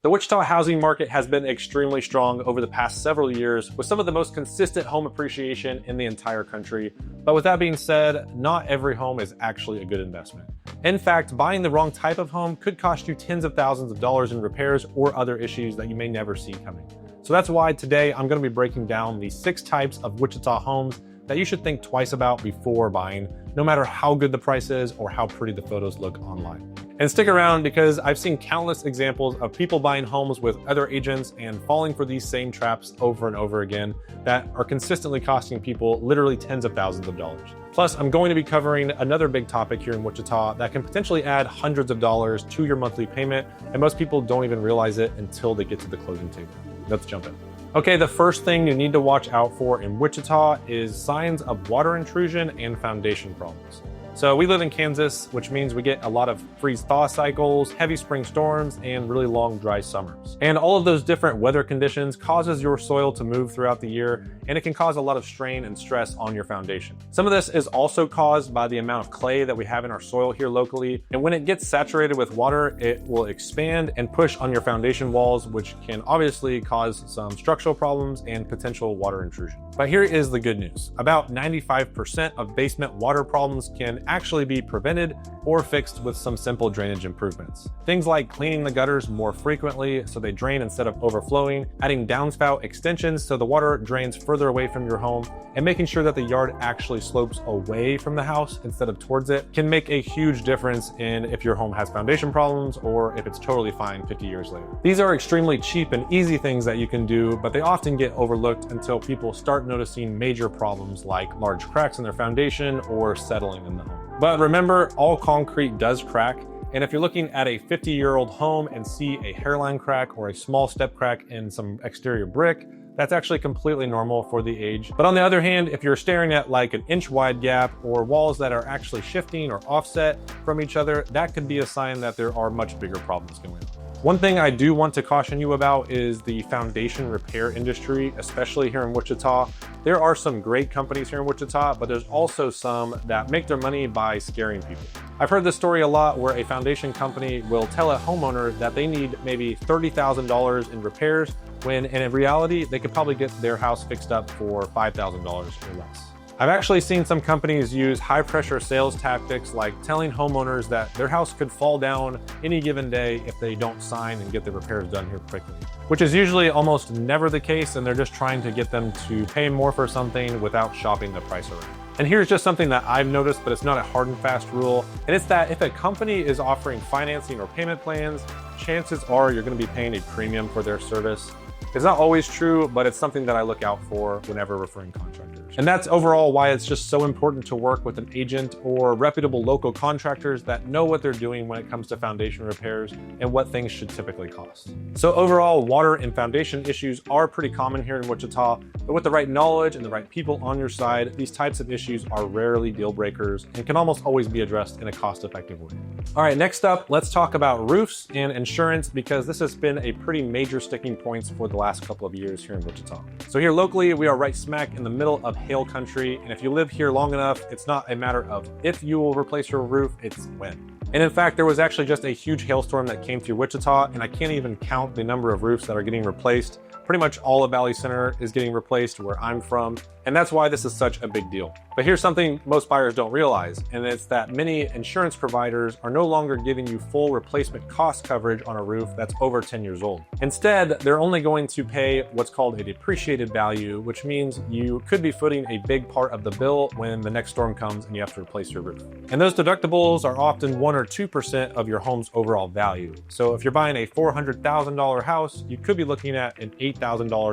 The Wichita housing market has been extremely strong over the past several years, with some of the most consistent home appreciation in the entire country. But with that being said, not every home is actually a good investment. In fact, buying the wrong type of home could cost you tens of thousands of dollars in repairs or other issues that you may never see coming. So that's why today I'm going to be breaking down the 6 types of Wichita homes that you should think twice about before buying, no matter how good the price is or how pretty the photos look online. And stick around because I've seen countless examples of people buying homes with other agents and falling for these same traps over and over again that are consistently costing people literally tens of thousands of dollars. Plus, I'm going to be covering another big topic here in Wichita that can potentially add hundreds of dollars to your monthly payment, and most people don't even realize it until they get to the closing table. Let's jump in. Okay, the first thing you need to watch out for in Wichita is signs of water intrusion and foundation problems. So we live in Kansas, which means we get a lot of freeze-thaw cycles, heavy spring storms, and really long dry summers. And all of those different weather conditions causes your soil to move throughout the year, and it can cause a lot of strain and stress on your foundation. Some of this is also caused by the amount of clay that we have in our soil here locally, and when it gets saturated with water, it will expand and push on your foundation walls, which can obviously cause some structural problems and potential water intrusion. But here is the good news. About 95% of basement water problems can actually be prevented or fixed with some simple drainage improvements. Things like cleaning the gutters more frequently so they drain instead of overflowing, adding downspout extensions so the water drains further away from your home, and making sure that the yard actually slopes away from the house instead of towards it can make a huge difference in if your home has foundation problems or if it's totally fine 50 years later. These are extremely cheap and easy things that you can do, but they often get overlooked until people start noticing major problems like large cracks in their foundation or settling in the home. But remember, all concrete does crack, and if you're looking at a 50-year-old home and see a hairline crack or a small step crack in some exterior brick, that's actually completely normal for the age. But on the other hand, if you're staring at like an inch-wide gap or walls that are actually shifting or offset from each other, that could be a sign that there are much bigger problems going on. One thing I do want to caution you about is the foundation repair industry, especially here in Wichita. There are some great companies here in Wichita, but there's also some that make their money by scaring people. I've heard this story a lot where a foundation company will tell a homeowner that they need maybe $30,000 in repairs, when in reality, they could probably get their house fixed up for $5,000 or less. I've actually seen some companies use high pressure sales tactics like telling homeowners that their house could fall down any given day if they don't sign and get the repairs done here quickly, which is usually almost never the case, and they're just trying to get them to pay more for something without shopping the price around. And here's just something that I've noticed, but it's not a hard and fast rule, and it's that if a company is offering financing or payment plans, chances are you're going to be paying a premium for their service. It's not always true, but it's something that I look out for whenever referring contractors. And that's overall why it's just so important to work with an agent or reputable local contractors that know what they're doing when it comes to foundation repairs and what things should typically cost. So overall, water and foundation issues are pretty common here in Wichita, but with the right knowledge and the right people on your side, these types of issues are rarely deal breakers and can almost always be addressed in a cost-effective way. All right, next up, let's talk about roofs and insurance, because this has been a pretty major sticking point for the last couple of years here in Wichita. So here locally, we are right smack in the middle of hail country, and if you live here long enough, it's not a matter of if you will replace your roof, it's when. And in fact, there was actually just a huge hailstorm that came through Wichita, and I can't even count the number of roofs that are getting replaced. Pretty much all of Valley Center is getting replaced where I'm from, and that's why this is such a big deal. But here's something most buyers don't realize, and it's that many insurance providers are no longer giving you full replacement cost coverage on a roof that's over 10 years old. Instead, they're only going to pay what's called a depreciated value, which means you could be footing a big part of the bill when the next storm comes and you have to replace your roof. And those deductibles are often 1 or 2% of your home's overall value. So if you're buying a $400,000 house, you could be looking at an $8,000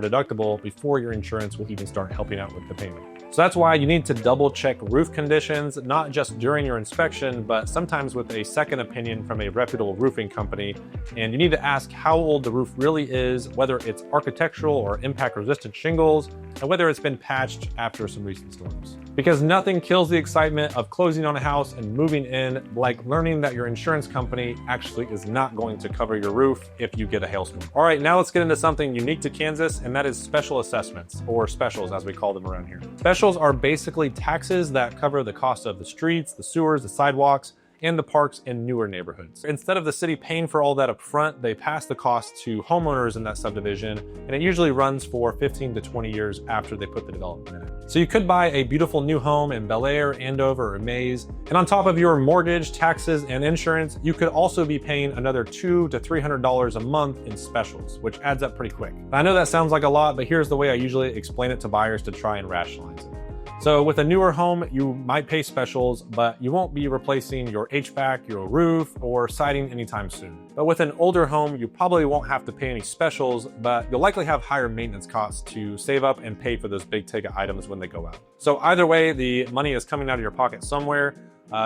deductible before your insurance will even start helping out with the payment. So that's why you need to double check roof conditions, not just during your inspection, but sometimes with a second opinion from a reputable roofing company. And you need to ask how old the roof really is, whether it's architectural or impact resistant shingles, and whether it's been patched after some recent storms. Because nothing kills the excitement of closing on a house and moving in like learning that your insurance company actually is not going to cover your roof if you get a hailstorm. All right, now let's get into something unique to Kansas, and that is special assessments, or specials as we call them around here. Specials are basically taxes that cover the cost of the streets, the sewers, the sidewalks, and the parks in newer neighborhoods. Instead of the city paying for all that up front, they pass the cost to homeowners in that subdivision, and it usually runs for 15 to 20 years after they put the development in it. So you could buy a beautiful new home in Bel Air, Andover, or Mays, and on top of your mortgage, taxes, and insurance, you could also be paying another $200 to $300 a month in specials, which adds up pretty quick. I know that sounds like a lot, but here's the way I usually explain it to buyers to try and rationalize it. So with a newer home, you might pay specials, but you won't be replacing your HVAC, your roof, or siding anytime soon. But with an older home, you probably won't have to pay any specials, but you'll likely have higher maintenance costs to save up and pay for those big ticket items when they go out. So either way, the money is coming out of your pocket somewhere.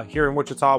Here in Wichita,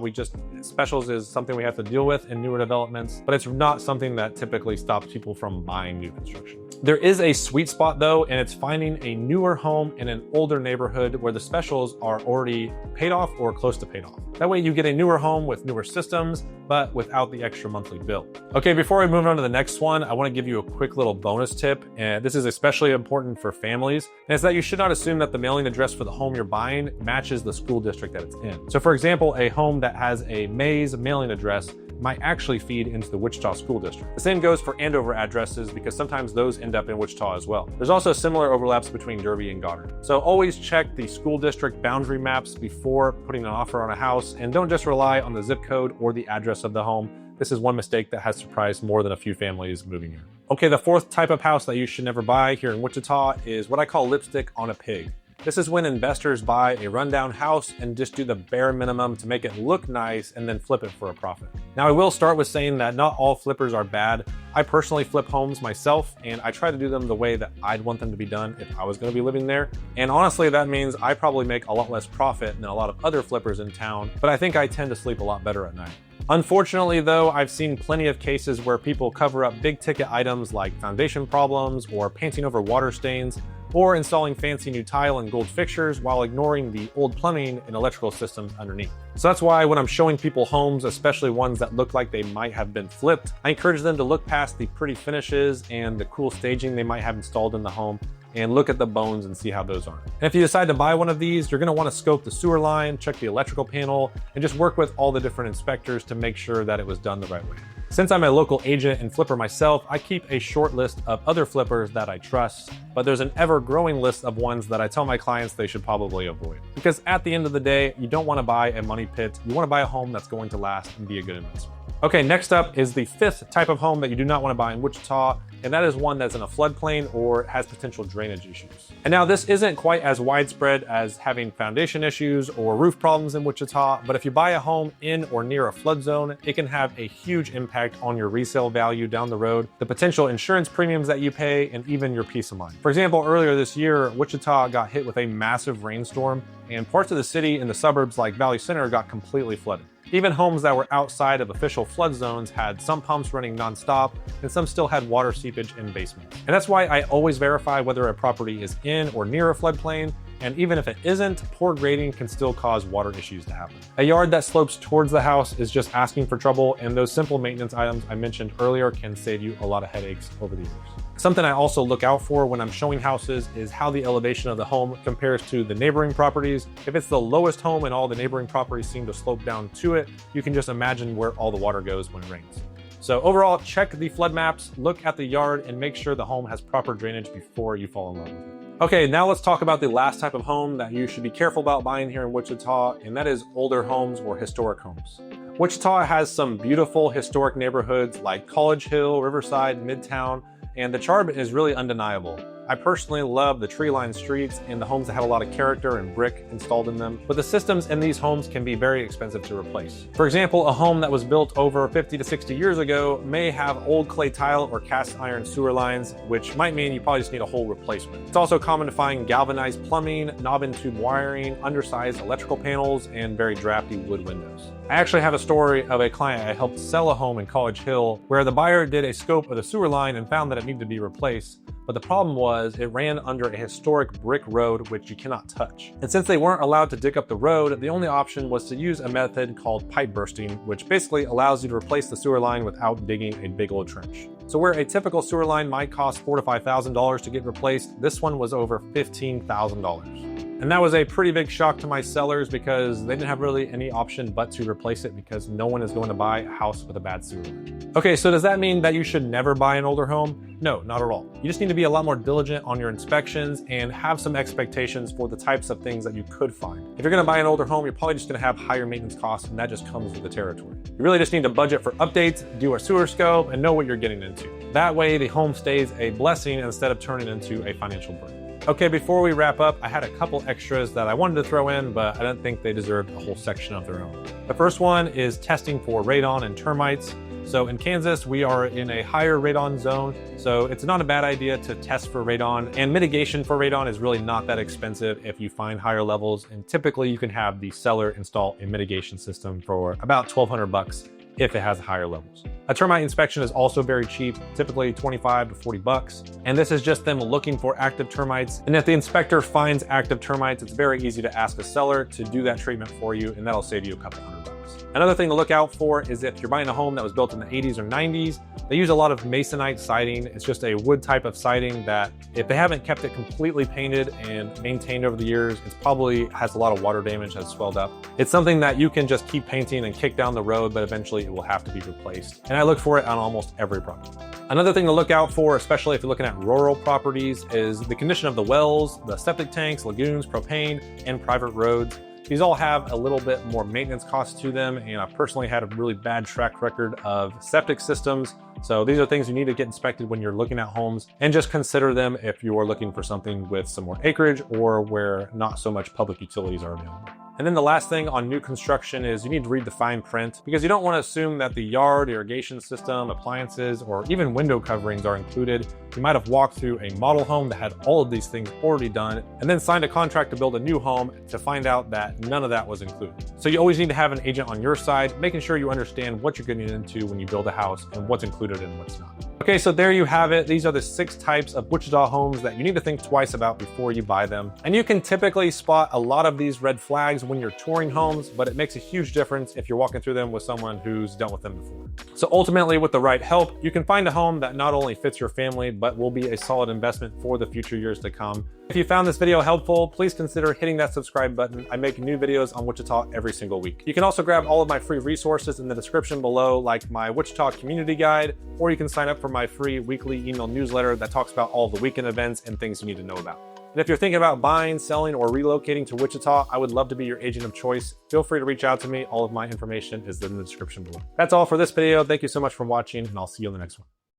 specials is something we have to deal with in newer developments, but it's not something that typically stops people from buying new construction. There is a sweet spot though, and it's finding a newer home in an older neighborhood where the specials are already paid off or close to paid off. That way you get a newer home with newer systems, but without the extra monthly bill. Okay, before we move on to the next one, I want to give you a quick little bonus tip, and this is especially important for families, and it's that you should not assume that the mailing address for the home you're buying matches the school district that it's in. So for example, a home that has a Mays mailing address might actually feed into the Wichita school district. The same goes for Andover addresses because sometimes those end up in Wichita as well. There's also similar overlaps between Derby and Goddard. So always check the school district boundary maps before putting an offer on a house, and don't just rely on the zip code or the address of the home. This is one mistake that has surprised more than a few families moving here. Okay, the fourth type of house that you should never buy here in Wichita is what I call lipstick on a pig. This is when investors buy a rundown house and just do the bare minimum to make it look nice and then flip it for a profit. Now, I will start with saying that not all flippers are bad. I personally flip homes myself, and I try to do them the way that I'd want them to be done if I was going to be living there. And honestly, that means I probably make a lot less profit than a lot of other flippers in town, but I think I tend to sleep a lot better at night. Unfortunately though, I've seen plenty of cases where people cover up big ticket items like foundation problems or painting over water stains, or installing fancy new tile and gold fixtures while ignoring the old plumbing and electrical systems underneath. So that's why when I'm showing people homes, especially ones that look like they might have been flipped, I encourage them to look past the pretty finishes and the cool staging they might have installed in the home and look at the bones and see how those are. And if you decide to buy one of these, you're gonna wanna scope the sewer line, check the electrical panel, and just work with all the different inspectors to make sure that it was done the right way. Since I'm a local agent and flipper myself, I keep a short list of other flippers that I trust, but there's an ever-growing list of ones that I tell my clients they should probably avoid. Because at the end of the day, you don't wanna buy a money pit, you wanna buy a home that's going to last and be a good investment. Okay, next up is the fifth type of home that you do not want to buy in Wichita, and that is one that's in a floodplain or has potential drainage issues. And now this isn't quite as widespread as having foundation issues or roof problems in Wichita, but if you buy a home in or near a flood zone, it can have a huge impact on your resale value down the road, the potential insurance premiums that you pay, and even your peace of mind. For example, earlier this year, Wichita got hit with a massive rainstorm, and parts of the city in the suburbs like Valley Center got completely flooded. Even homes that were outside of official flood zones had some pumps running nonstop, and some still had water seepage in basements. And that's why I always verify whether a property is in or near a floodplain, and even if it isn't, poor grading can still cause water issues to happen. A yard that slopes towards the house is just asking for trouble, and those simple maintenance items I mentioned earlier can save you a lot of headaches over the years. Something I also look out for when I'm showing houses is how the elevation of the home compares to the neighboring properties. If it's the lowest home and all the neighboring properties seem to slope down to it, you can just imagine where all the water goes when it rains. So overall, check the flood maps, look at the yard, and make sure the home has proper drainage before you fall in love with it. Okay, now let's talk about the last type of home that you should be careful about buying here in Wichita, and that is older homes or historic homes. Wichita has some beautiful historic neighborhoods like College Hill, Riverside, Midtown, and the charm is really undeniable. I personally love the tree-lined streets and the homes that have a lot of character and brick installed in them, but the systems in these homes can be very expensive to replace. For example, a home that was built over 50 to 60 years ago may have old clay tile or cast iron sewer lines, which might mean you probably just need a whole replacement. It's also common to find galvanized plumbing, knob and tube wiring, undersized electrical panels, and very drafty wood windows. I actually have a story of a client I helped sell a home in College Hill where the buyer did a scope of the sewer line and found that it needed to be replaced. But the problem was it ran under a historic brick road which you cannot touch. And since they weren't allowed to dig up the road, the only option was to use a method called pipe bursting, which basically allows you to replace the sewer line without digging a big old trench. So where a typical sewer line might cost $4,000 to $5,000 to get replaced, this one was over $15,000. And that was a pretty big shock to my sellers because they didn't have really any option but to replace it because no one is going to buy a house with a bad sewer line. Okay, so does that mean that you should never buy an older home? No, not at all. You just need to be a lot more diligent on your inspections and have some expectations for the types of things that you could find. If you're gonna buy an older home, you're probably just gonna have higher maintenance costs, and that just comes with the territory. You really just need to budget for updates, do a sewer scope, and know what you're getting into. That way, the home stays a blessing instead of turning into a financial burden. Okay, before we wrap up, I had a couple extras that I wanted to throw in, but I didn't think they deserved a whole section of their own. The first one is testing for radon and termites. So in Kansas, we are in a higher radon zone, so it's not a bad idea to test for radon, and mitigation for radon is really not that expensive if you find higher levels, and typically you can have the seller install a mitigation system for about $1,200 if it has higher levels. A termite inspection is also very cheap, typically 25 to 40 bucks. And this is just them looking for active termites. And if the inspector finds active termites, it's very easy to ask a seller to do that treatment for you, and that'll save you a couple $100. Another thing to look out for is if you're buying a home that was built in the 80s or 90s, they use a lot of masonite siding. It's just a wood type of siding that if they haven't kept it completely painted and maintained over the years, it probably has a lot of water damage, has swelled up. It's something that you can just keep painting and kick down the road, but eventually it will have to be replaced. And I look for it on almost every property. Another thing to look out for, especially if you're looking at rural properties, is the condition of the wells, the septic tanks, lagoons, propane, and private roads. These all have a little bit more maintenance costs to them, and I've personally had a really bad track record of septic systems. So these are things you need to get inspected when you're looking at homes, and just consider them if you are looking for something with some more acreage or where not so much public utilities are available. And then the last thing on new construction is you need to read the fine print, because you don't want to assume that the yard, irrigation system, appliances, or even window coverings are included. You might have walked through a model home that had all of these things already done, and then signed a contract to build a new home to find out that none of that was included. So you always need to have an agent on your side, making sure you understand what you're getting into when you build a house and what's included and what's not. Okay, so there you have it. These are the 6 types of Wichita homes that you need to think twice about before you buy them. And you can typically spot a lot of these red flags when you're touring homes, but it makes a huge difference if you're walking through them with someone who's dealt with them before. So ultimately, with the right help, you can find a home that not only fits your family, but will be a solid investment for the future years to come. If you found this video helpful, please consider hitting that subscribe button. I make new videos on Wichita every single week. You can also grab all of my free resources in the description below, like my Wichita community guide, or you can sign up for my free weekly email newsletter that talks about all the weekend events and things you need to know about. And if you're thinking about buying, selling, or relocating to Wichita, I would love to be your agent of choice. Feel free to reach out to me. All of my information is in the description below. That's all for this video. Thank you so much for watching, and I'll see you in the next one.